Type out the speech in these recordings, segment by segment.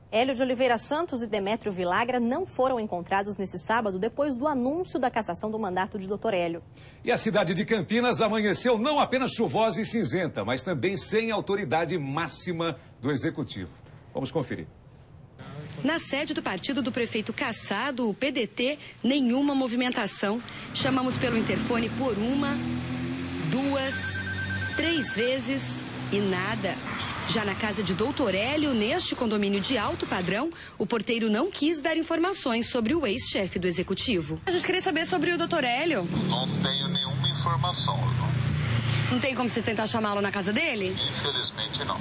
Hélio de Oliveira Santos e Demétrio Vilagra não foram encontrados nesse sábado depois do anúncio da cassação do mandato de Dr. Hélio. E a cidade de Campinas amanheceu não apenas chuvosa e cinzenta, mas também sem autoridade máxima do Executivo. Vamos conferir. Na sede do partido do prefeito cassado, o PDT, nenhuma movimentação. Chamamos pelo interfone por 1, 2, 3 vezes e nada. Já na casa de Dr. Hélio, neste condomínio de alto padrão, o porteiro não quis dar informações sobre o ex-chefe do Executivo. A gente queria saber sobre o Dr. Hélio. Não tenho nenhuma informação. Não tem como você tentar chamá-lo na casa dele? Infelizmente não.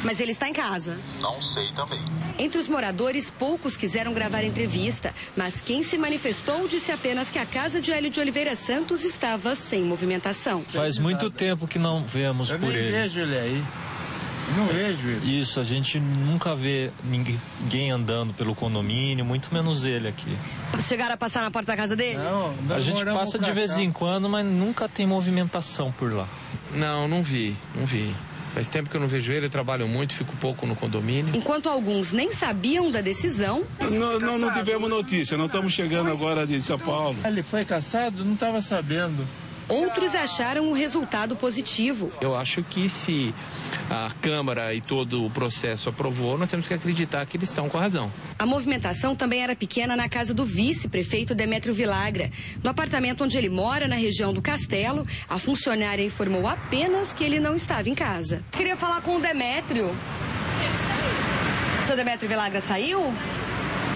Mas ele está em casa? Não sei também. Entre os moradores, poucos quiseram gravar entrevista, mas quem se manifestou disse apenas que a casa de Hélio de Oliveira Santos estava sem movimentação. Faz muito tempo que não vemos por ele. Eu nem vejo ele aí. Não vejo ele. Isso, a gente nunca vê ninguém andando pelo condomínio, muito menos ele aqui. Chegaram a passar na porta da casa dele? Não, a gente passa de vez em quando, mas nunca tem movimentação por lá. Não vi. Faz tempo que eu não vejo ele, eu trabalho muito, fico pouco no condomínio. Enquanto alguns nem sabiam da decisão... Não tivemos notícia, não estamos chegando agora de São Paulo. Ele foi cassado? Não estava sabendo. Outros acharam o resultado positivo. Eu acho que se a Câmara e todo o processo aprovou, nós temos que acreditar que eles estão com a razão. A movimentação também era pequena na casa do vice-prefeito Demétrio Vilagra. No apartamento onde ele mora, na região do Castelo, a funcionária informou apenas que ele não estava em casa. Queria falar com o Demétrio. Seu Demétrio Vilagra saiu?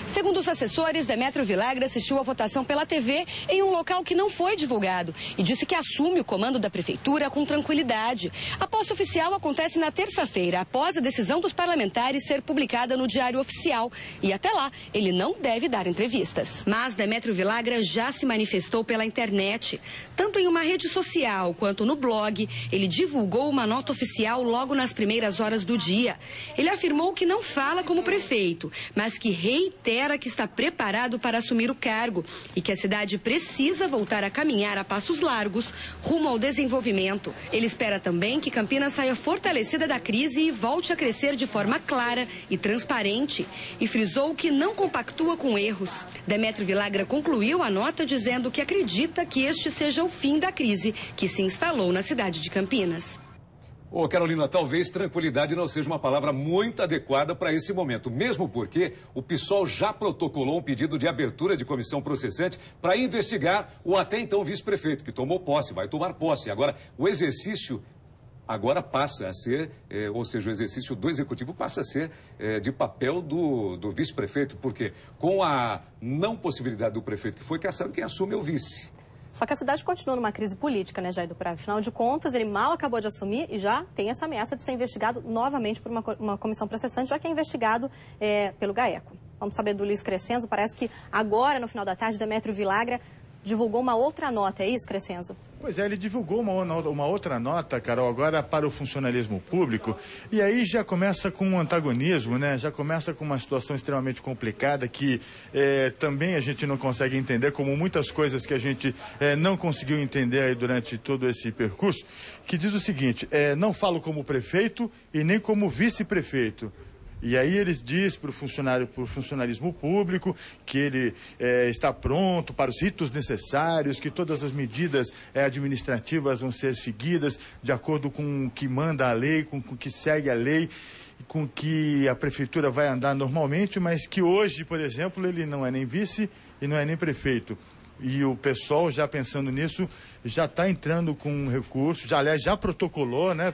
Segundo os assessores, Demétrio Vilagra assistiu à votação pela TV em um local que não foi divulgado e disse que assume o comando da prefeitura com tranquilidade. A posse oficial acontece na terça-feira, após a decisão dos parlamentares ser publicada no Diário Oficial. E até lá, ele não deve dar entrevistas. Mas Demétrio Vilagra já se manifestou pela internet. Tanto em uma rede social quanto no blog, ele divulgou uma nota oficial logo nas primeiras horas do dia. Ele afirmou que não fala como prefeito, mas que reitera que está preparado para assumir o cargo e que a cidade precisa voltar a caminhar a passos largos rumo ao desenvolvimento. Ele espera também que Campinas saia fortalecida da crise e volte a crescer de forma clara e transparente. E frisou que não compactua com erros. Demétrio Vilagra concluiu a nota dizendo que acredita que este seja o fim da crise que se instalou na cidade de Campinas. Ô, Carolina, talvez tranquilidade não seja uma palavra muito adequada para esse momento, mesmo porque o PSOL já protocolou um pedido de abertura de comissão processante para investigar o até então vice-prefeito, que tomou posse, vai tomar posse. Agora, o exercício agora passa a ser, ou seja, o exercício do executivo passa a ser de papel do vice-prefeito, porque com a não possibilidade do prefeito que foi cassado, quem assume é o vice. Só que a cidade continua numa crise política, né, Jair do Prado? Afinal de contas, ele mal acabou de assumir e já tem essa ameaça de ser investigado novamente por uma comissão processante, já que é investigado pelo GAECO. Vamos saber do Luiz Crescenzo. Parece que agora, no final da tarde, Demétrio Vilagra divulgou uma outra nota, é isso, Crescenzo? Pois é, ele divulgou uma outra nota, Carol, agora para o funcionalismo público, e aí já começa com um antagonismo, né? Já começa com uma situação extremamente complicada que também a gente não consegue entender, como muitas coisas que a gente não conseguiu entender aí durante todo esse percurso, que diz o seguinte, não falo como prefeito e nem como vice-prefeito. E aí eles diz para o funcionalismo público que ele está pronto para os ritos necessários, que todas as medidas administrativas vão ser seguidas de acordo com o que manda a lei, com o que segue a lei, com que a prefeitura vai andar normalmente, mas que hoje, por exemplo, ele não é nem vice e não é nem prefeito. E o pessoal, já pensando nisso, já está entrando com um recurso, já protocolou, né,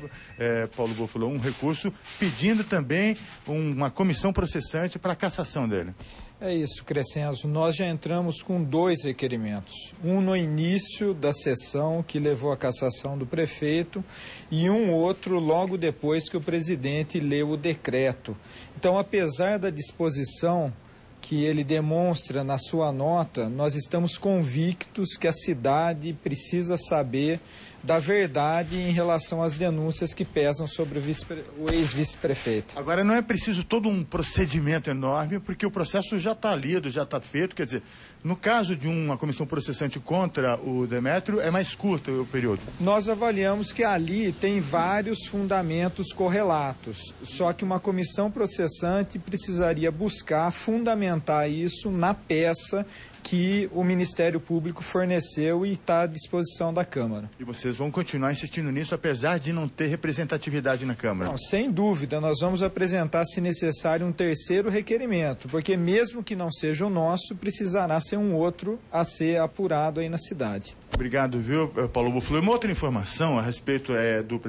Paulo Boffolô, um recurso pedindo também uma comissão processante para a cassação dele. É isso, Crescenzo. Nós já entramos com 2 requerimentos. Um no início da sessão, que levou à cassação do prefeito, e um outro logo depois que o presidente leu o decreto. Então, apesar da disposição que ele demonstra na sua nota, nós estamos convictos que a cidade precisa saber da verdade em relação às denúncias que pesam sobre o ex-vice-prefeito. Agora, não é preciso todo um procedimento enorme, porque o processo já está lido, já está feito. Quer dizer, no caso de uma comissão processante contra o Demétrio, é mais curto o período. Nós avaliamos que ali tem vários fundamentos correlatos, só que uma comissão processante precisaria buscar fundamentar isso na peça que o Ministério Público forneceu e está à disposição da Câmara. E vocês vão continuar insistindo nisso, apesar de não ter representatividade na Câmara? Não, sem dúvida, nós vamos apresentar, se necessário, um terceiro requerimento, porque mesmo que não seja o nosso, precisará ser um outro a ser apurado aí na cidade. Obrigado, viu, Paulo Bufalo. Uma outra informação a respeito do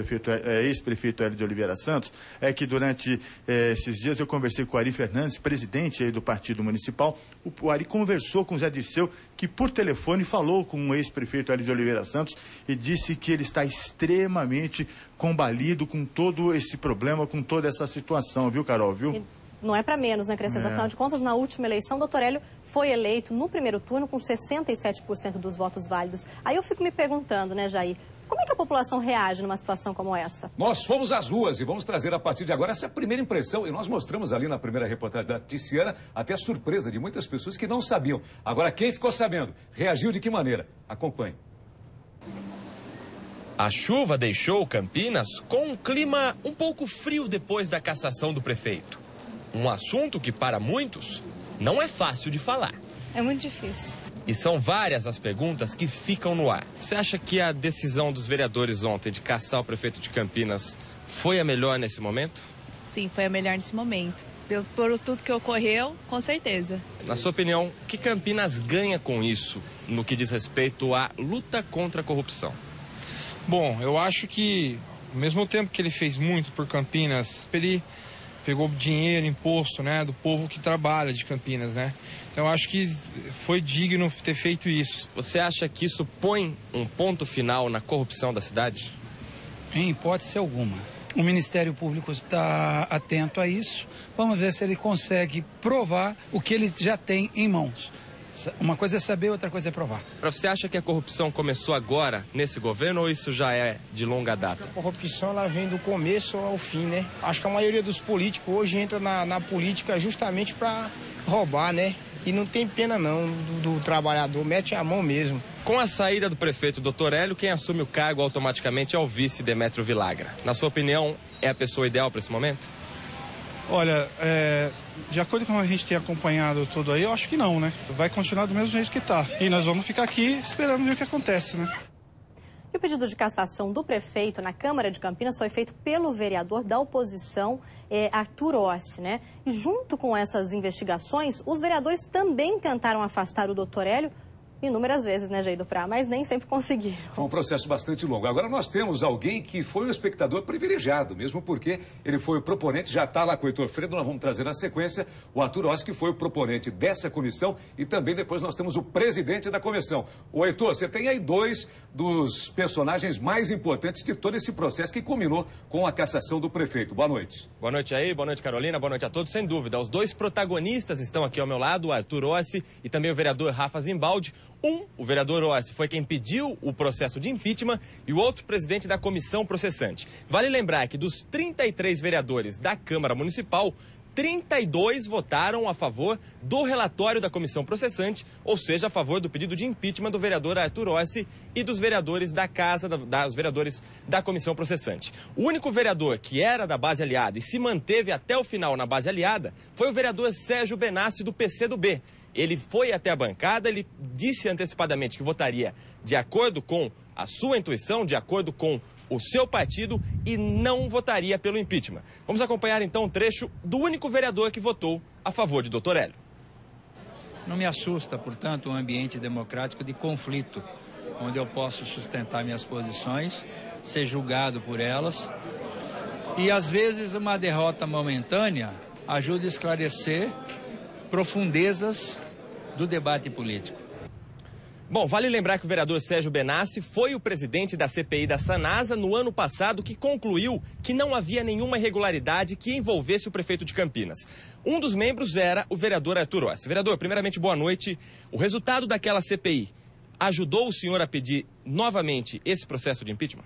ex-prefeito Hélio de Oliveira Santos é que durante esses dias eu conversei com o Ari Fernandes, presidente aí do Partido Municipal. O Ari conversou com o Zé Dirceu, que por telefone falou com o ex-prefeito Hélio de Oliveira Santos e disse que ele está extremamente combalido com todo esse problema, com toda essa situação, viu, Carol, viu? Não é para menos, né, Crescenzo? Afinal de contas, na última eleição, o doutor Hélio foi eleito no primeiro turno com 67% dos votos válidos. Aí eu fico me perguntando, né, Jair, como é que a população reage numa situação como essa? Nós fomos às ruas e vamos trazer a partir de agora essa primeira impressão. E nós mostramos ali na primeira reportagem da Tiziana até a surpresa de muitas pessoas que não sabiam. Agora, quem ficou sabendo, reagiu de que maneira? Acompanhe. A chuva deixou Campinas com um clima um pouco frio depois da cassação do prefeito. Um assunto que, para muitos, não é fácil de falar. É muito difícil. E são várias as perguntas que ficam no ar. Você acha que a decisão dos vereadores ontem de cassar o prefeito de Campinas foi a melhor nesse momento? Sim, foi a melhor nesse momento. Por tudo que ocorreu, com certeza. Na sua opinião, o que Campinas ganha com isso no que diz respeito à luta contra a corrupção? Bom, eu acho que, ao mesmo tempo que ele fez muito por Campinas, ele pegou dinheiro, imposto, né, do povo que trabalha de Campinas, né? Então eu acho que foi digno ter feito isso. Você acha que isso põe um ponto final na corrupção da cidade? Em hipótese alguma. O Ministério Público está atento a isso. Vamos ver se ele consegue provar o que ele já tem em mãos. Uma coisa é saber, outra coisa é provar. Você acha que a corrupção começou agora, nesse governo, ou isso já é de longa data? A corrupção ela vem do começo ao fim, né? Acho que a maioria dos políticos hoje entra na política justamente para roubar, né? E não tem pena não do trabalhador, mete a mão mesmo. Com a saída do prefeito Dr. Hélio, quem assume o cargo automaticamente é o vice Demétrio Villagra. Na sua opinião, é a pessoa ideal para esse momento? Olha, de acordo com a gente tem acompanhado tudo aí, eu acho que não, né? Vai continuar do mesmo jeito que está. E nós vamos ficar aqui esperando ver o que acontece, né? E o pedido de cassação do prefeito na Câmara de Campinas foi feito pelo vereador da oposição, Arthur Ossi, né? E junto com essas investigações, os vereadores também tentaram afastar o doutor Hélio inúmeras vezes, né, Jair do Prá, mas nem sempre conseguiram. Foi um processo bastante longo. Agora nós temos alguém que foi um espectador privilegiado, mesmo porque ele foi o proponente, já está lá com o Heitor Fredo, nós vamos trazer na sequência o Arthur Ossi, que foi o proponente dessa comissão, e também depois nós temos o presidente da comissão. Ô Heitor, você tem aí dois dos personagens mais importantes de todo esse processo que culminou com a cassação do prefeito. Boa noite. Boa noite aí, boa noite Carolina, boa noite a todos. Sem dúvida, os dois protagonistas estão aqui ao meu lado, o Arthur Ossi e também o vereador Rafa Zimbaldi. O vereador Ossi foi quem pediu o processo de impeachment e o outro presidente da comissão processante. Vale lembrar que dos 33 vereadores da Câmara Municipal, 32 votaram a favor do relatório da comissão processante, ou seja, a favor do pedido de impeachment do vereador Arthur Ossi e dos vereadores da casa, dos vereadores da comissão processante. O único vereador que era da base aliada e se manteve até o final na base aliada foi o vereador Sérgio Benassi, do PCdoB. Ele foi até a bancada, ele disse antecipadamente que votaria de acordo com a sua intuição, de acordo com o seu partido e não votaria pelo impeachment. Vamos acompanhar então um trecho do único vereador que votou a favor de Dr. Hélio. Não me assusta, portanto, um ambiente democrático de conflito, onde eu posso sustentar minhas posições, ser julgado por elas e, às vezes, uma derrota momentânea ajuda a esclarecer profundezas do debate político. Bom, vale lembrar que o vereador Sérgio Benassi foi o presidente da CPI da Sanasa no ano passado, que concluiu que não havia nenhuma irregularidade que envolvesse o prefeito de Campinas. Um dos membros era o vereador Arthur Ossi. Vereador, primeiramente, boa noite. O resultado daquela CPI ajudou o senhor a pedir novamente esse processo de impeachment?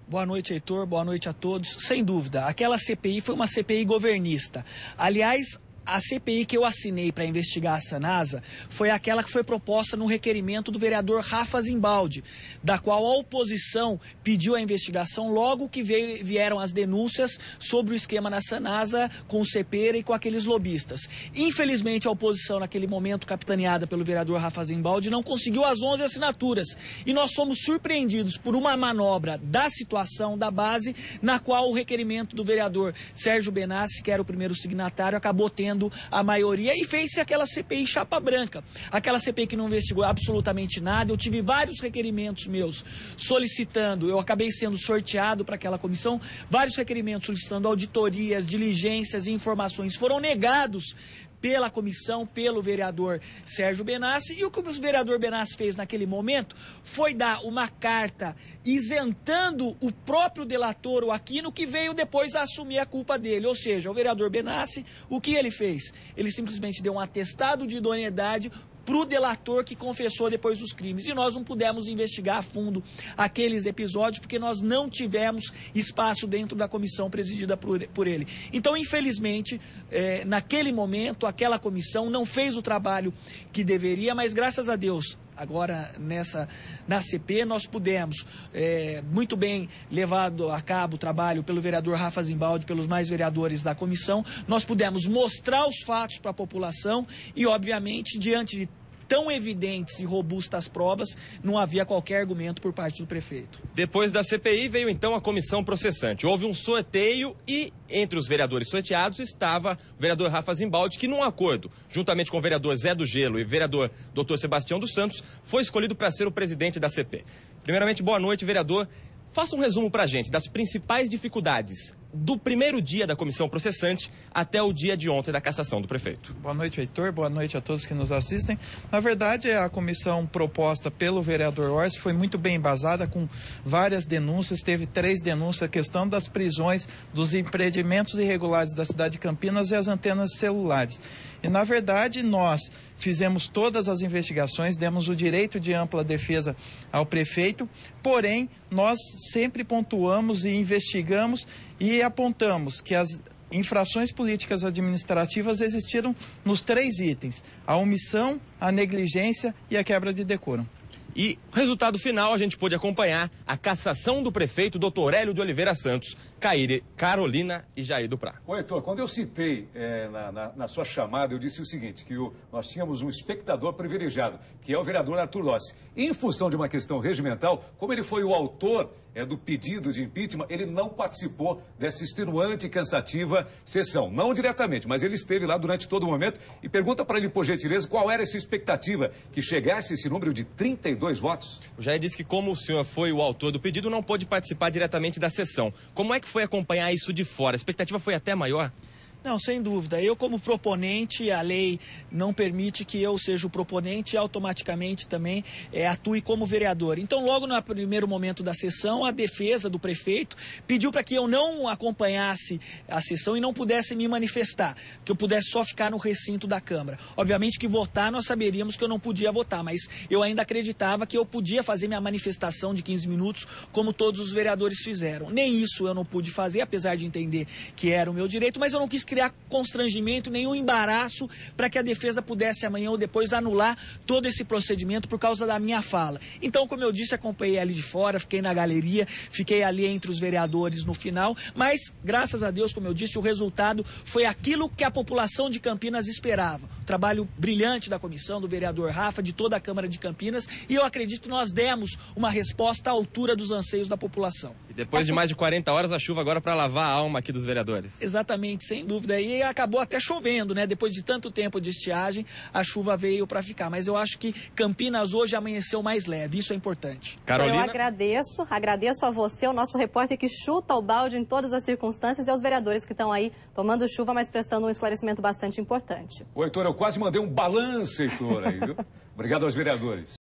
Boa noite, Heitor. Boa noite a todos. Sem dúvida, aquela CPI foi uma CPI governista. Aliás, a CPI que eu assinei para investigar a Sanasa foi aquela que foi proposta no requerimento do vereador Rafa Zimbaldi, da qual a oposição pediu a investigação logo que vieram as denúncias sobre o esquema na Sanasa com o Cepera e com aqueles lobistas. Infelizmente, a oposição naquele momento, capitaneada pelo vereador Rafa Zimbaldi, não conseguiu as 11 assinaturas. E nós fomos surpreendidos por uma manobra da situação, da base, na qual o requerimento do vereador Sérgio Benassi, que era o primeiro signatário, acabou tendo a maioria e fez-se aquela CPI chapa branca. Aquela CPI que não investigou absolutamente nada. Eu tive vários requerimentos meus solicitando, eu acabei sendo sorteado para aquela comissão, vários requerimentos solicitando auditorias, diligências e informações foram negados pela comissão, pelo vereador Sérgio Benassi. E o que o vereador Benassi fez naquele momento foi dar uma carta isentando o próprio delator, o Aquino, que veio depois a assumir a culpa dele. Ou seja, o vereador Benassi, o que ele fez? Ele simplesmente deu um atestado de idoneidade para o delator que confessou depois dos crimes. E nós não pudemos investigar a fundo aqueles episódios porque nós não tivemos espaço dentro da comissão presidida por ele. Então, infelizmente, naquele momento, aquela comissão não fez o trabalho que deveria, mas graças a Deus, agora na CP, nós pudemos, muito bem levado a cabo o trabalho pelo vereador Rafa Zimbaldi, pelos mais vereadores da comissão, nós pudemos mostrar os fatos para a população e, obviamente, diante de tão evidentes e robustas provas, não havia qualquer argumento por parte do prefeito. Depois da CPI veio então a comissão processante. Houve um sorteio e entre os vereadores sorteados estava o vereador Rafa Zimbaldi, que num acordo, juntamente com o vereador Zé do Gelo e o vereador Dr. Sebastião dos Santos, foi escolhido para ser o presidente da CP. Primeiramente, boa noite, vereador. Faça um resumo para a gente das principais dificuldades do primeiro dia da comissão processante até o dia de ontem da cassação do prefeito. Boa noite, Heitor. Boa noite a todos que nos assistem. Na verdade, a comissão proposta pelo vereador Orsi foi muito bem embasada, com várias denúncias. Teve 3 denúncias, a questão das prisões, dos empreendimentos irregulares da cidade de Campinas e as antenas celulares. E, na verdade, nós fizemos todas as investigações, demos o direito de ampla defesa ao prefeito, porém, nós sempre pontuamos e investigamos e apontamos que as infrações políticas administrativas existiram nos 3 itens: a omissão, a negligência e a quebra de decoro. E resultado final, a gente pôde acompanhar a cassação do prefeito Dr. Hélio de Oliveira Santos, Carolina e Jair do Prá. Ô, Heitor, quando eu citei na sua chamada, eu disse o seguinte, que nós tínhamos um espectador privilegiado, que é o vereador Arthur Rossi. Em função de uma questão regimental, como ele foi o autor do pedido de impeachment, ele não participou dessa extenuante e cansativa sessão. Não diretamente, mas ele esteve lá durante todo o momento. E pergunta para ele, por gentileza, qual era essa expectativa que chegasse esse número de 32 votos? O Jair disse que como o senhor foi o autor do pedido, não pôde participar diretamente da sessão. Como é que foi acompanhar isso de fora? A expectativa foi até maior? Não, sem dúvida. Eu, como proponente, a lei não permite que eu seja o proponente e automaticamente também atue como vereador. Então, logo no primeiro momento da sessão, a defesa do prefeito pediu para que eu não acompanhasse a sessão e não pudesse me manifestar, que eu pudesse só ficar no recinto da Câmara. Obviamente que votar, nós saberíamos que eu não podia votar, mas eu ainda acreditava que eu podia fazer minha manifestação de 15 minutos, como todos os vereadores fizeram. Nem isso eu não pude fazer, apesar de entender que era o meu direito, mas eu não quis criar constrangimento, nenhum embaraço para que a defesa pudesse amanhã ou depois anular todo esse procedimento por causa da minha fala. Então, como eu disse, acompanhei ali de fora, fiquei na galeria, fiquei ali entre os vereadores no final, mas graças a Deus, como eu disse, o resultado foi aquilo que a população de Campinas esperava. O trabalho brilhante da comissão, do vereador Rafa, de toda a Câmara de Campinas, e eu acredito que nós demos uma resposta à altura dos anseios da população. E depois de mais de 40 horas, a chuva agora para lavar a alma aqui dos vereadores. Exatamente, sem dúvida. E acabou até chovendo, né? Depois de tanto tempo de estiagem, a chuva veio para ficar. Mas eu acho que Campinas hoje amanheceu mais leve. Isso é importante. Carolina? Eu agradeço a você, o nosso repórter que chuta o balde em todas as circunstâncias, e aos vereadores que estão aí tomando chuva, mas prestando um esclarecimento bastante importante. Ô, Heitor, eu quase mandei um balanço, Heitor, aí, viu? Obrigado aos vereadores.